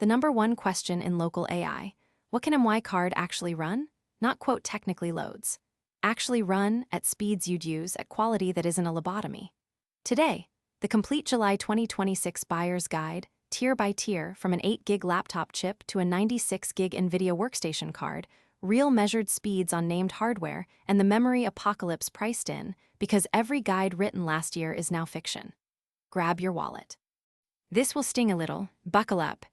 The number one question in local AI: what can MY card actually run? Not quote technically loads. Actually run at speeds you'd use at quality that isn't a lobotomy. Today, the complete July 2026 buyer's guide, tier by tier, from an 8 GB laptop chip to a 96 GB NVIDIA workstation card, real measured speeds on named hardware, and the memory apocalypse priced in, because every guide written last year is now fiction. Grab your wallet. This will sting a little, buckle up.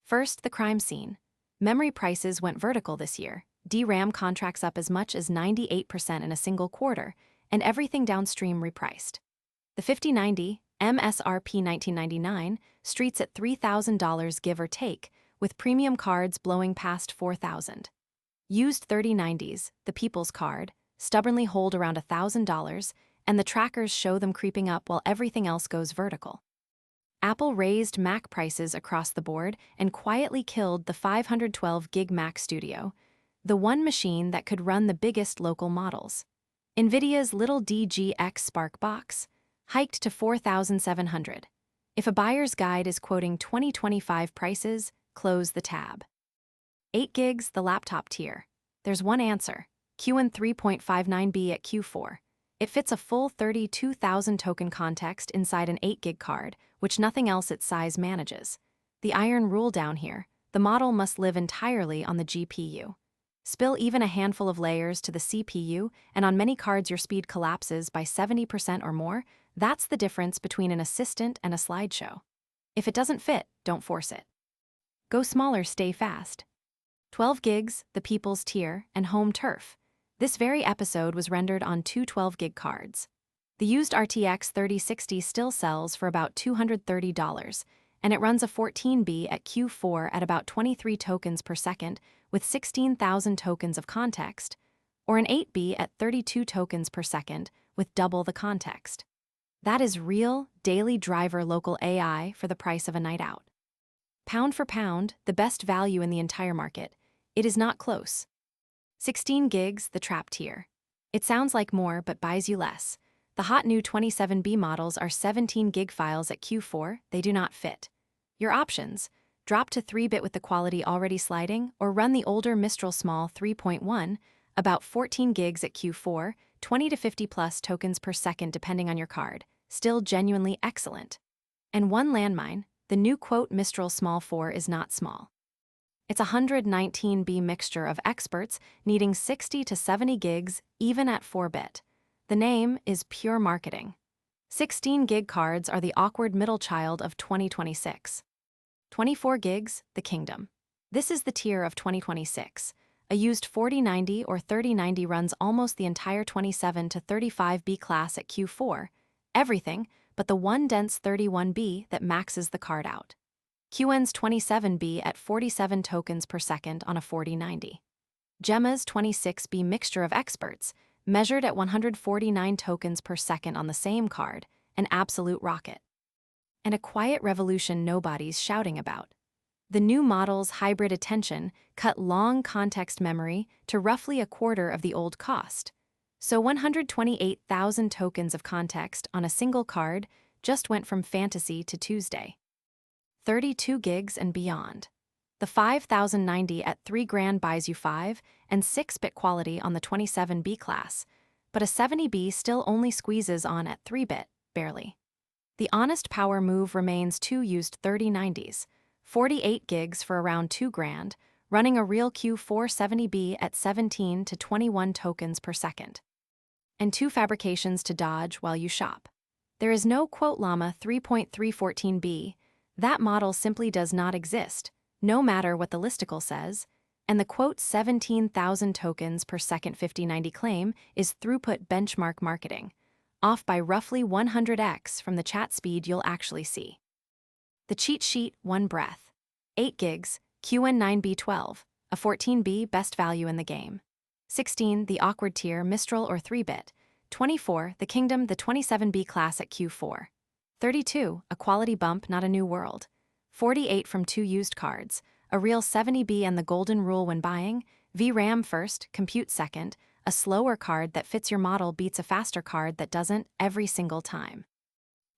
First, the crime scene. Memory prices went vertical this year. DRAM contracts up as much as 98% in a single quarter, and everything downstream repriced. The 5090 MSRP 1999 streets at $3,000 give or take, with premium cards blowing past $4,000. Used 3090s, the People's Card, stubbornly hold around $1,000, and the trackers show them creeping up while everything else goes vertical. Apple raised Mac prices across the board and quietly killed the 512 GB Mac Studio, the one machine that could run the biggest local models. NVIDIA's little DGX Spark box hiked to $4,700. If a buyer's guide is quoting 2025 prices, close the tab. 8 gigs, the laptop tier. There's one answer: QN 3.59B at Q4. It fits a full 32,000 token context inside an 8 GB card, which nothing else its size manages. The iron rule down here: the model must live entirely on the GPU. Spill even a handful of layers to the CPU, and on many cards your speed collapses by 70% or more. That's the difference between an assistant and a slideshow. If it doesn't fit, don't force it. Go smaller, stay fast. 12 gigs, the People's Tier, and Home Turf. This very episode was rendered on two 12 gig cards. The used RTX 3060 still sells for about $230, and it runs a 14B at Q4 at about 23 tokens per second with 16,000 tokens of context, or an 8B at 32 tokens per second with double the context. That is real, daily driver local AI for the price of a night out. Pound for pound, the best value in the entire market. It is not close. 16 gigs, the trap tier. It sounds like more, but buys you less. The hot new 27B models are 17 gig files at Q4, they do not fit. Your options: drop to 3-bit with the quality already sliding, or run the older Mistral Small 3.1, about 14 gigs at Q4, 20 to 50 plus tokens per second depending on your card, still genuinely excellent. And one landmine: the new quote Mistral Small 4 is not small. It's a 119B mixture of experts needing 60 to 70 gigs even at 4-bit. The name is pure marketing. 16 gig cards are the awkward middle child of 2026. 24 gigs, the kingdom. This is the tier of 2026. A used 4090 or 3090 runs almost the entire 27 to 35B class at Q4, everything but the one dense 31B that maxes the card out. QN's 27B at 47 tokens per second on a 4090. Gemma's 26B mixture of experts, measured at 149 tokens per second on the same card, an absolute rocket. And a quiet revolution nobody's shouting about. The new model's hybrid attention cut long context memory to roughly a quarter of the old cost. So 128,000 tokens of context on a single card just went from fantasy to Tuesday. 32 gigs and beyond. The 5090 at $3,000 buys you 5 and 6-bit quality on the 27B class, but a 70B still only squeezes on at 3-bit, barely. The honest power move remains two used 3090s, 48 gigs for around $2,000, running a real Q4 70B at 17 to 21 tokens per second. And two fabrications to dodge while you shop. There is no quote Llama 3.314B. That model simply does not exist, no matter what the listicle says, and the quote 17,000 tokens per second 5090 claim is throughput benchmark marketing, off by roughly 100x from the chat speed you'll actually see. The cheat sheet: one breath. 8 gigs, QN9B12, a 14B best value in the game. 16, the awkward tier Mistral or 3-bit. 24, the kingdom, the 27B class at Q4. 32, a quality bump, not a new world. 48 from two used cards, a real 70B and the golden rule when buying: VRAM first, compute second. A slower card that fits your model beats a faster card that doesn't every single time.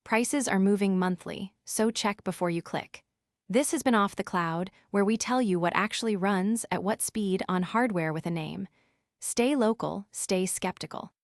Prices are moving monthly, so check before you click. This has been Off the Cloud, where we tell you what actually runs at what speed on hardware with a name. Stay local, stay skeptical.